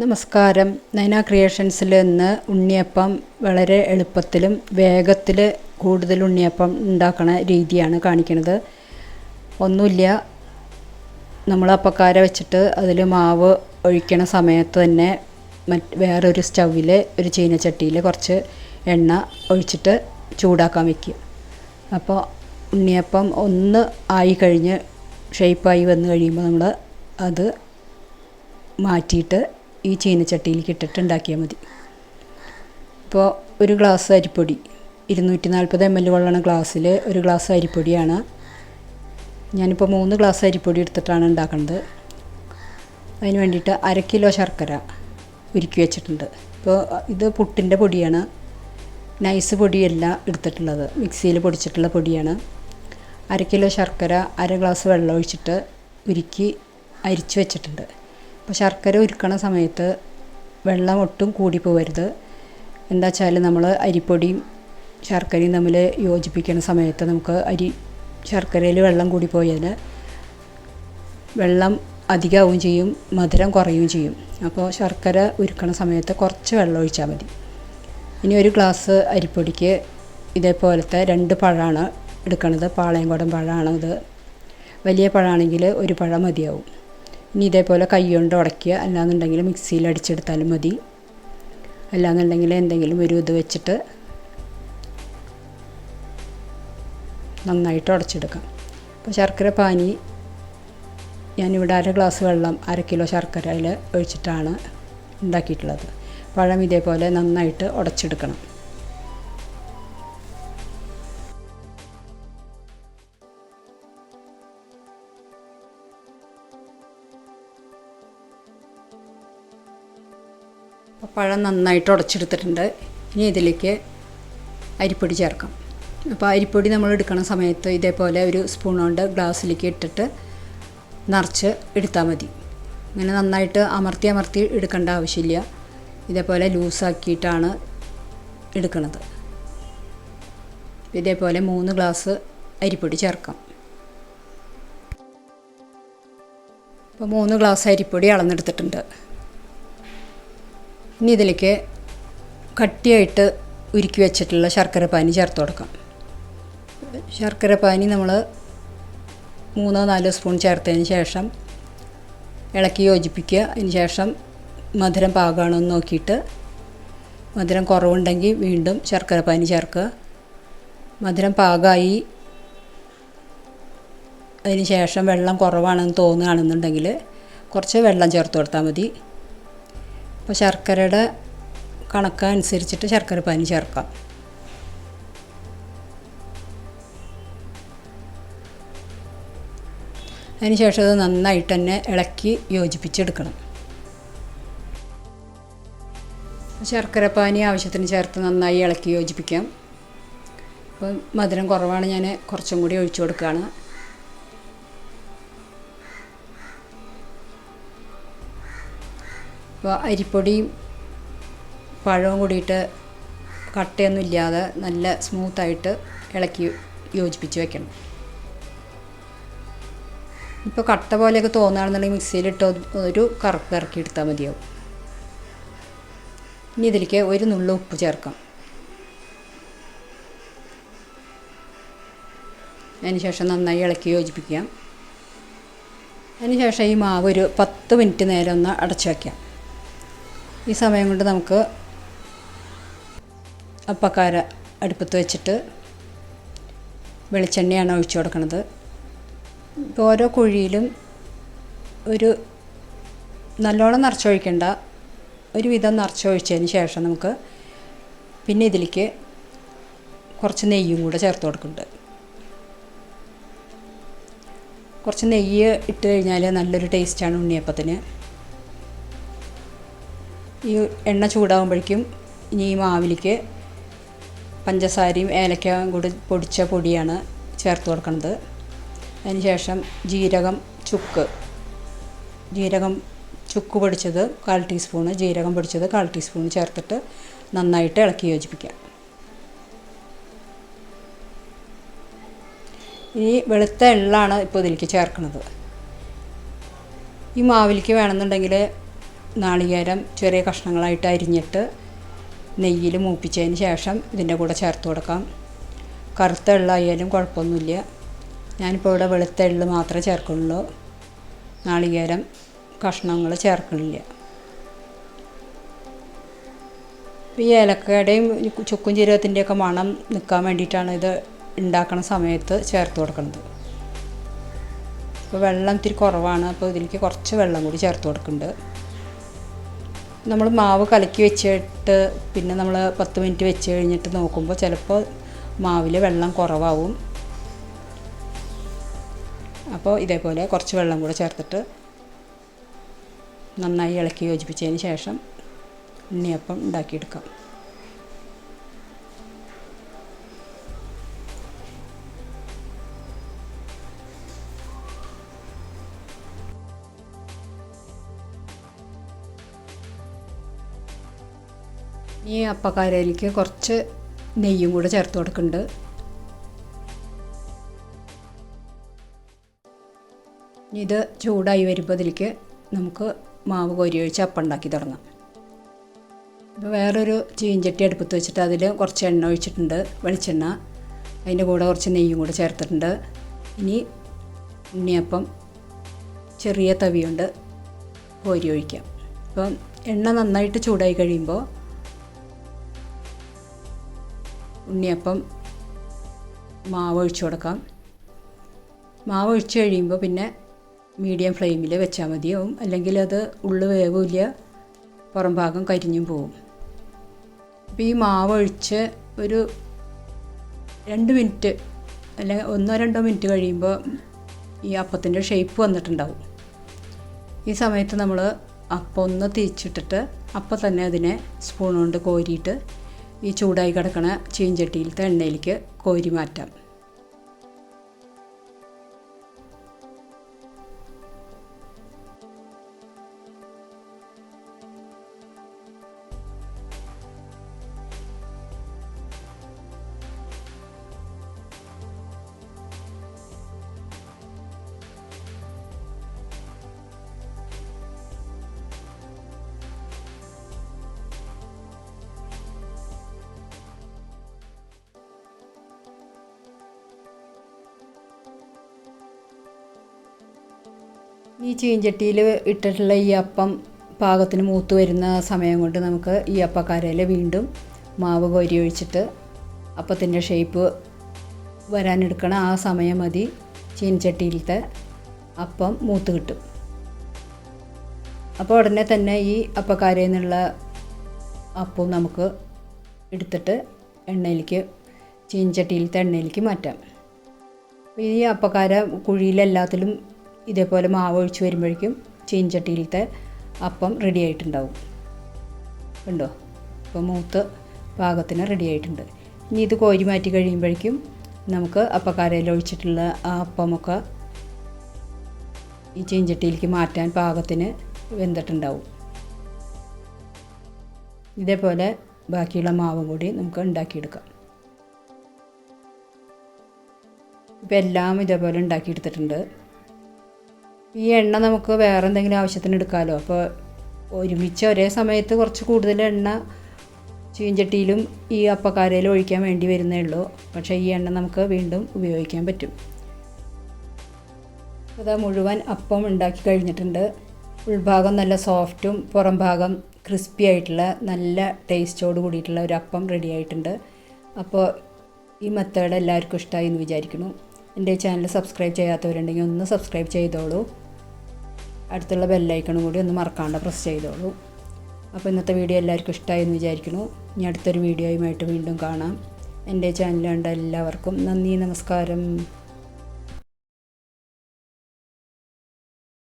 നമസ്കാരം. നൈന ക്രിയേഷൻസിൽ നിന്ന് ഉണ്ണിയപ്പം വളരെ എളുപ്പത്തിലും വേഗത്തിൽ കൂടുതൽ ഉണ്ണിയപ്പം ഉണ്ടാക്കുന്ന രീതിയാണ് കാണിക്കുന്നത്. ഒന്നുമില്ല, നമ്മൾ അപ്പക്കാര വെച്ചിട്ട് അതിൽ മാവ് ഒഴിക്കണ സമയത്ത് തന്നെ വേറൊരു സ്റ്റൗവിൽ ഒരു ചീനച്ചട്ടിയിൽ കുറച്ച് എണ്ണ ഒഴിച്ചിട്ട് ചൂടാക്കാൻ വയ്ക്കുക. അപ്പോൾ ഉണ്ണിയപ്പം ഒന്ന് ആയി കഴിഞ്ഞ് ഷേപ്പായി വന്നു കഴിയുമ്പോൾ നമ്മൾ അത് മാറ്റിയിട്ട് ഈ ചീനച്ചട്ടിയിലേക്ക് ഇട്ടിട്ട് ഉണ്ടാക്കിയാൽ മതി. ഇപ്പോൾ ഒരു ഗ്ലാസ് അരിപ്പൊടി 240 ml കൊള്ളണ ഗ്ലാസ്സിൽ ഒരു ഗ്ലാസ് അരിപ്പൊടിയാണ്. ഞാനിപ്പോൾ 3 ഗ്ലാസ് അരിപ്പൊടി എടുത്തിട്ടാണ് ഉണ്ടാക്കുന്നത്. അതിന് വേണ്ടിയിട്ട് 1/2 കിലോ ശർക്കര ഉരുക്കി വെച്ചിട്ടുണ്ട്. ഇപ്പോൾ ഇത് പുട്ടിൻ്റെ പൊടിയാണ്, നൈസ് പൊടിയല്ല എടുത്തിട്ടുള്ളത്, മിക്സിയിൽ പൊടിച്ചിട്ടുള്ള പൊടിയാണ്. 1/2 കിലോ ശർക്കര 1/2 ഗ്ലാസ് വെള്ളം ഒഴിച്ചിട്ട് ഉരുക്കി അരിച്ച് വെച്ചിട്ടുണ്ട്. അപ്പോൾ ശർക്കര ഉരുക്കണ സമയത്ത് വെള്ളം ഒട്ടും കൂടി പോകരുത്. എന്താ വെച്ചാൽ നമ്മൾ അരിപ്പൊടിയും ശർക്കരയും തമ്മിൽ യോജിപ്പിക്കുന്ന സമയത്ത് നമുക്ക് ശർക്കരയിൽ വെള്ളം കൂടി പോയാൽ വെള്ളം അധികമാവുകയും ചെയ്യും, മധുരം കുറയുകയും ചെയ്യും. അപ്പോൾ ശർക്കര ഉരുക്കണ സമയത്ത് കുറച്ച് വെള്ളം ഒഴിച്ചാൽ മതി. ഇനി ഒരു ഗ്ലാസ് അരിപ്പൊടിക്ക് ഇതേപോലത്തെ 2 പഴമാണ് എടുക്കുന്നത്. പാളയംകോടൻ പഴമാണ് ഇത്. വലിയ പഴമാണെങ്കിൽ ഒരു പഴം മതിയാവും. ഇനി ഇതേപോലെ കൈ കൊണ്ട് ഉടയ്ക്കുക, അല്ലാന്നുണ്ടെങ്കിൽ മിക്സിയിൽ അടിച്ചെടുത്താലും മതി. അല്ലാന്നുണ്ടെങ്കിൽ എന്തെങ്കിലും ഒരു ഇത് വെച്ചിട്ട് നന്നായിട്ട് ഉടച്ചെടുക്കാം. അപ്പോൾ ശർക്കര പാനി ഞാനിവിടെ 1/2 ഗ്ലാസ് വെള്ളം 1/2 കിലോ ശർക്കരയിൽ ഒഴിച്ചിട്ടാണ് ഉണ്ടാക്കിയിട്ടുള്ളത്. പഴം ഇതേപോലെ നന്നായിട്ട് ഉടച്ചെടുക്കണം. പഴം നന്നായിട്ട് ഉടച്ചെടുത്തിട്ടുണ്ട്. ഇനി ഇതിലേക്ക് അരിപ്പൊടി ചേർക്കാം. അപ്പോൾ അരിപ്പൊടി നമ്മൾ എടുക്കുന്ന സമയത്ത് ഇതേപോലെ ഒരു സ്പൂൺ കൊണ്ട് ഗ്ലാസ്സിലേക്ക് ഇട്ടിട്ട് നിറച്ച് എടുത്താൽ മതി. ഇങ്ങനെ നന്നായിട്ട് അമർത്തി എടുക്കേണ്ട ആവശ്യമില്ല. ഇതേപോലെ ലൂസാക്കിയിട്ടാണ് എടുക്കുന്നത്. ഇതേപോലെ 3 ഗ്ലാസ് അരിപ്പൊടി ചേർക്കാം. അപ്പോൾ 3 ഗ്ലാസ് അരിപ്പൊടി അളന്നെടുത്തിട്ടുണ്ട്. ഇനി ഇതിലേക്ക് കട്ടിയായിട്ട് ഉരുക്കി വെച്ചിട്ടുള്ള ശർക്കരപ്പാനി ചേർത്ത് കൊടുക്കാം. ശർക്കരപ്പാനി നമ്മൾ 3-4 സ്പൂൺ ചേർത്തതിന് ശേഷം ഇളക്കി യോജിപ്പിക്കുക. അതിന് ശേഷം മധുരം പാകമാണോ എന്ന് നോക്കിയിട്ട് മധുരം കുറവുണ്ടെങ്കിൽ വീണ്ടും ശർക്കരപ്പാനി ചേർക്കുക. മധുരം പാകമായി അതിന് ശേഷം വെള്ളം കുറവാണെന്ന് തോന്നുകയാണെന്നുണ്ടെങ്കിൽ കുറച്ച് വെള്ളം ചേർത്ത് കൊടുത്താൽ മതി. അപ്പോൾ ശർക്കരയുടെ കണക്കനുസരിച്ചിട്ട് ശർക്കരപ്പാനി ചേർക്കാം. അതിന് ശേഷം അത് നന്നായിട്ട് തന്നെ ഇളക്കി യോജിപ്പിച്ചെടുക്കണം. ശർക്കരപ്പാനി ആവശ്യത്തിന് ചേർത്ത് നന്നായി ഇളക്കി യോജിപ്പിക്കാം. അപ്പോൾ മധുരം കുറവാണ്, ഞാൻ കുറച്ചും കൂടി ഒഴിച്ചു കൊടുക്കുകയാണ്. അപ്പോൾ അരിപ്പൊടിയും പഴവും കൂടിയിട്ട് കട്ടയൊന്നും ഇല്ലാതെ നല്ല സ്മൂത്തായിട്ട് ഇളക്കി യോജിപ്പിച്ച് വെക്കണം. ഇപ്പോൾ കട്ട പോലെയൊക്കെ തോന്നുകയാണെന്നുണ്ടെങ്കിൽ മിക്സിയിലിട്ട് ഒരു കറക്ക് ഇറക്കി എടുത്താൽ മതിയാവും. ഇനി ഇതിലേക്ക് ഒരു നുള്ളു ഉപ്പ് ചേർക്കാം. അതിന് ശേഷം നന്നായി ഇളക്കി യോജിപ്പിക്കാം. അതിന് ശേഷം ഈ മാവ് ഒരു 10 മിനിറ്റ് നേരം ഒന്ന് അടച്ചു വയ്ക്കാം. ഈ സമയം കൊണ്ട് നമുക്ക് അപ്പക്കാര അടുപ്പത്ത് വെച്ചിട്ട് വെളിച്ചെണ്ണയാണ് ഒഴിച്ചു കൊടുക്കുന്നത്. ഇപ്പോൾ ഓരോ കുഴിയിലും ഒരു നല്ലോണം നിറച്ചൊഴിക്കേണ്ട, ഒരു വിധം നിറച്ചൊഴിച്ചതിന് ശേഷം നമുക്ക് പിന്നെ ഇതിലേക്ക് കുറച്ച് നെയ്യും കൂടെ ചേർത്ത് കൊടുക്കുന്നുണ്ട്. കുറച്ച് നെയ്യ് ഇട്ട് കഴിഞ്ഞാൽ നല്ലൊരു ടേസ്റ്റാണ് ഉണ്ണിയപ്പത്തിന്. ഈ എണ്ണ ചൂടാകുമ്പോഴേക്കും ഇനി ഈ മാവിലേക്ക് പഞ്ചസാരയും ഏലക്കയും കൂടി പൊടിച്ച പൊടിയാണ് ചേർത്ത് കൊടുക്കുന്നത്. അതിന് ശേഷം ജീരകം ചുക്ക് പൊടിച്ചത് 1/4 ടീസ്പൂണ്, ജീരകം പൊടിച്ചത് 1/4 ടീസ്പൂൺ ചേർത്തിട്ട് നന്നായിട്ട് ഇളക്കി യോജിപ്പിക്കാം. ഈ വെളുത്ത എള്ളാണ് ഇപ്പോൾ ഇതിലേക്ക് ചേർക്കുന്നത്. ഈ മാവിലേക്ക് വേണമെന്നുണ്ടെങ്കിൽ നാളികേരം ചെറിയ കഷ്ണങ്ങളായിട്ട് അരിഞ്ഞിട്ട് നെയ്യിൽ മൂപ്പിച്ചതിന് ശേഷം ഇതിൻ്റെ കൂടെ ചേർത്ത് കൊടുക്കാം. കറുത്ത എള്ളായാലും കുഴപ്പമൊന്നുമില്ല. ഞാനിപ്പോൾ ഇവിടെ വെളുത്ത എള്ള് മാത്രമേ ചേർക്കുന്നുള്ളൂ, നാളികേരം കഷ്ണങ്ങൾ ചേർക്കണില്ല. ഈ ഏലക്കയുടെയും ചുക്കും ജീരകത്തിൻ്റെയൊക്കെ മണം നിൽക്കാൻ വേണ്ടിയിട്ടാണ് ഇത് ഉണ്ടാക്കുന്ന സമയത്ത് ചേർത്ത് കൊടുക്കുന്നത്. ഇപ്പോൾ വെള്ളം ഇത്തിരി കുറവാണ്, അപ്പോൾ ഇതിലേക്ക് കുറച്ച് വെള്ളം കൂടി ചേർത്ത് കൊടുക്കുന്നുണ്ട്. നമ്മൾ മാവ് കലക്കി വെച്ചിട്ട് പിന്നെ നമ്മൾ 10 മിനിറ്റ് വെച്ച് കഴിഞ്ഞിട്ട് നോക്കുമ്പോൾ ചിലപ്പോൾ മാവിൽ വെള്ളം കുറവാകും. അപ്പോൾ ഇതേപോലെ കുറച്ച് വെള്ളം കൂടെ ചേർത്തിട്ട് നന്നായി ഇളക്കി യോജിപ്പിച്ചതിന് ശേഷം ഉണ്ണിയപ്പം ഉണ്ടാക്കിയെടുക്കാം. ഈ അപ്പക്കാരയിലേക്ക് കുറച്ച് നെയ്യും കൂടെ ചേർത്ത് കൊടുക്കുന്നുണ്ട്. ഇത് ചൂടായി വരുമ്പോൾ ഇതിലേക്ക് നമുക്ക് മാവ് കോരി ഒഴിച്ച് അപ്പം ഉണ്ടാക്കി തുടങ്ങാം. ഇപ്പോൾ വേറൊരു ചീഞ്ചട്ടി അടുപ്പത്ത് വെച്ചിട്ട് അതിൽ കുറച്ച് എണ്ണ ഒഴിച്ചിട്ടുണ്ട്, വെളിച്ചെണ്ണ. അതിൻ്റെ കൂടെ കുറച്ച് നെയ്യും കൂടെ ചേർത്തിട്ടുണ്ട്. ഇനി ഉണ്ണിയപ്പം ചെറിയ തവി കൊണ്ട് കോരി ഒഴിക്കാം. അപ്പം എണ്ണ നന്നായിട്ട് ചൂടായി കഴിയുമ്പോൾ ഉണ്ണിയപ്പം മാവ് ഒഴിച്ചു കൊടുക്കാം. മാവ് ഒഴിച്ച് കഴിയുമ്പോൾ പിന്നെ മീഡിയം ഫ്ലെയിമിൽ വെച്ചാൽ മതിയാവും, അല്ലെങ്കിൽ അത് ഉള്ളു വേവില്ല, പുറം ഭാഗം കരിഞ്ഞും പോവും. അപ്പോൾ ഈ മാവ് ഒഴിച്ച് ഒരു 2 മിനിറ്റ് അല്ലെങ്കിൽ 1-2 മിനിറ്റ് കഴിയുമ്പോൾ ഈ അപ്പത്തിൻ്റെ ഷേപ്പ് വന്നിട്ടുണ്ടാവും. ഈ സമയത്ത് നമ്മൾ അപ്പം ഒന്ന് തിരിച്ചിട്ടിട്ട് അപ്പം തന്നെ അതിനെ സ്പൂൺ കൊണ്ട് കോരിയിട്ട് ഈ ചൂടായി കിടക്കണ ചീഞ്ചട്ടിയിലത്തെ എണ്ണയിലേക്ക് കോരി മാറ്റാം. ഈ ചീഞ്ചട്ടിയിൽ ഇട്ടിട്ടുള്ള ഈ അപ്പം പാകത്തിന് മൂത്ത് വരുന്ന സമയം കൊണ്ട് നമുക്ക് ഈ അപ്പക്കാരയിൽ വീണ്ടും മാവ് കോരി ഒഴിച്ചിട്ട് അപ്പത്തിൻ്റെ ഷേപ്പ് വരാനെടുക്കണ ആ സമയം മതി ചീനച്ചട്ടിയിലത്തെ അപ്പം മൂത്ത് കിട്ടും. അപ്പോൾ ഉടനെ തന്നെ ഈ അപ്പക്കാരയിൽ നിന്നുള്ള അപ്പം നമുക്ക് എടുത്തിട്ട് എണ്ണയിലേക്ക് ചീനച്ചട്ടിയിലത്തെ എണ്ണയിലേക്ക് മാറ്റാം. ഈ അപ്പക്കാര കുഴിയിലെല്ലാത്തിലും ഇതേപോലെ മാവ് ഒഴിച്ച് വരുമ്പോഴേക്കും ചീനച്ചട്ടിയിലത്തെ അപ്പം റെഡി ആയിട്ടുണ്ടാവും. ഉണ്ടോ? അപ്പോൾ മൂത്ത് പാകത്തിന് റെഡി ആയിട്ടുണ്ട്. ഇനി ഇത് കോരി മാറ്റി കഴിയുമ്പോഴേക്കും നമുക്ക് അപ്പക്കാരയിൽ ഒഴിച്ചിട്ടുള്ള ആ അപ്പമൊക്കെ ഈ ചീനച്ചട്ടിയിലേക്ക് മാറ്റാൻ പാകത്തിന് വെന്തിട്ടുണ്ടാവും. ഇതേപോലെ ബാക്കിയുള്ള മാവും കൂടി നമുക്ക് ഉണ്ടാക്കിയെടുക്കാം. ഇപ്പോൾ എല്ലാം ഇതേപോലെ ഉണ്ടാക്കിയെടുത്തിട്ടുണ്ട്. ഈ എണ്ണ നമുക്ക് വേറെ എന്തെങ്കിലും ആവശ്യത്തിന് എടുക്കാമല്ലോ. അപ്പോൾ ഒരുമിച്ച് ഒരേ സമയത്ത് കുറച്ച് കൂടുതൽ എണ്ണ ചീഞ്ചട്ടിയിലും ഈ അപ്പക്കാരയിലും ഒഴിക്കാൻ വേണ്ടി വരുന്നേ ഉള്ളൂ. പക്ഷേ ഈ എണ്ണ നമുക്ക് വീണ്ടും ഉപയോഗിക്കാൻ പറ്റും. അത് മുഴുവൻ അപ്പം ഉണ്ടാക്കി കഴിഞ്ഞിട്ടുണ്ട്. ഉൾഭാഗം നല്ല സോഫ്റ്റും പുറം ഭാഗം ക്രിസ്പി ആയിട്ടുള്ള നല്ല ടേസ്റ്റോട് കൂടിയിട്ടുള്ള ഒരു അപ്പം റെഡി ആയിട്ടുണ്ട്. അപ്പോൾ ഈ മെത്തേഡ് എല്ലാവർക്കും ഇഷ്ടമായി എന്ന് വിചാരിക്കുന്നു. എൻ്റെ ചാനൽ സബ്സ്ക്രൈബ് ചെയ്യാത്തവരുണ്ടെങ്കിൽ ഒന്ന് സബ്സ്ക്രൈബ് ചെയ്തോളൂ. അടുത്തുള്ള ബെല്ലൈക്കണും കൂടി ഒന്ന് മറക്കാണ്ട് പ്രസ് ചെയ്തോളൂ. അപ്പോൾ ഇന്നത്തെ വീഡിയോ എല്ലാവർക്കും ഇഷ്ടമായി എന്ന് വിചാരിക്കുന്നു. ഇനി അടുത്തൊരു വീഡിയോയുമായിട്ട് വീണ്ടും കാണാം. എൻ്റെ ചാനൽ കണ്ട എല്ലാവർക്കും നന്ദി, നമസ്കാരം.